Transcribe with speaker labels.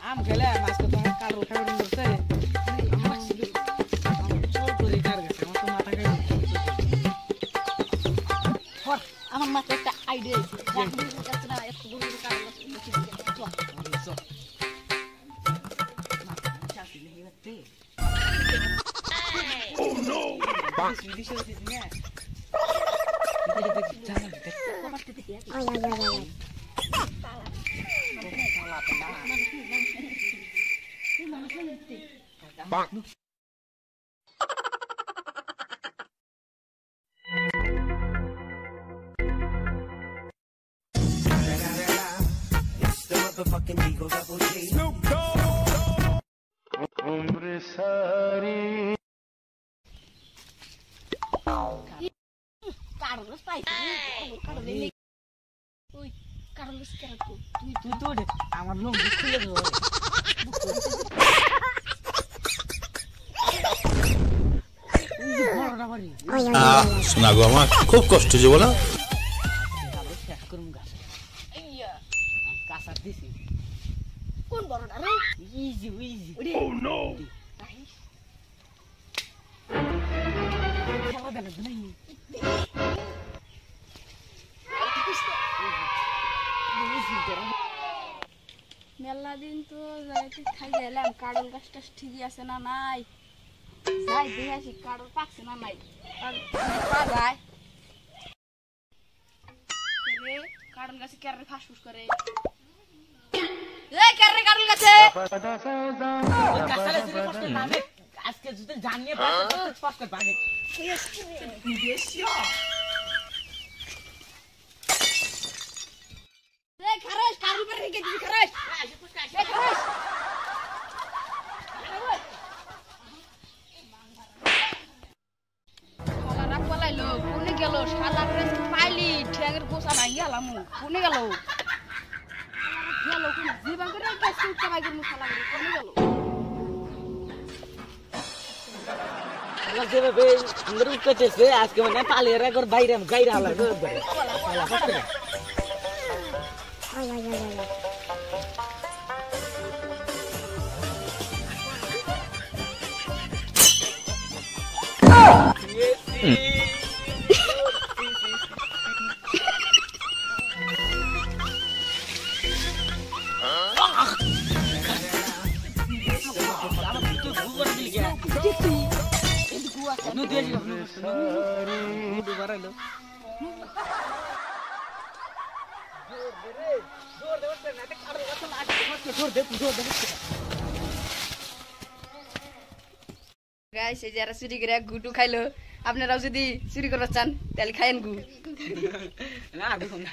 Speaker 1: আম খেলে আজকে তোমার কালো খাবার করতে আমার চৌধুরী কার গেছে আমার তো মাথা খাই
Speaker 2: আমার মাথায় একটা আইডিয়া আছে না একটু বড় কারণ
Speaker 1: Oh no! This is yeah.
Speaker 3: It's the motherfucking Eagle Double G. Snoop Dogg.
Speaker 2: Carlos পাইছি Carlos ওই Carlos কেরাকো
Speaker 1: তুই তো আমার লোক খুলে দেবো
Speaker 4: শোনা গো আমার খুব কষ্ট যে বলো
Speaker 1: কাঁচা দিছি
Speaker 2: কোন বড়টা রে
Speaker 1: ইজি ইজি
Speaker 3: Oh no!
Speaker 1: খেলা দেন নাই
Speaker 2: মেলা দিন তো যাইতে খাই গেলাম কারল গাছটা ঠিকই আছে না নাই যাই দেখে আসি কারল পাকছে না নাই আর পা যায় রে কারল গাছে কেরে ফাসফুস করে এই কেরে কারল গাছে
Speaker 1: কাঁচালে শুরু করতে নামে আজকে যদি জানিয়ে পাস করতে পারে
Speaker 2: এই খারাস কারল পরে রেখে দিবি খারাস এই খারাস শালারা পলাইলো কোনে গেল শালা প্রেস পাইলি ঠ্যাঙের গোসা নাই গেলাম কোনে গেল গেল কোন জীবন করে কেস করতে বাইকের মুখ শালা কোনে গেল
Speaker 1: আমার যেভাবে আমরা উঠতেছে আজকে মানে পালিয়ে রাখর বাইরে গাইরা লাগে
Speaker 2: গাইস এই যারা চুরি করে গুটু খাইলো আপনারাও যদি চুরি করতে চান তাহলে খাইন গু
Speaker 1: না দেখুন না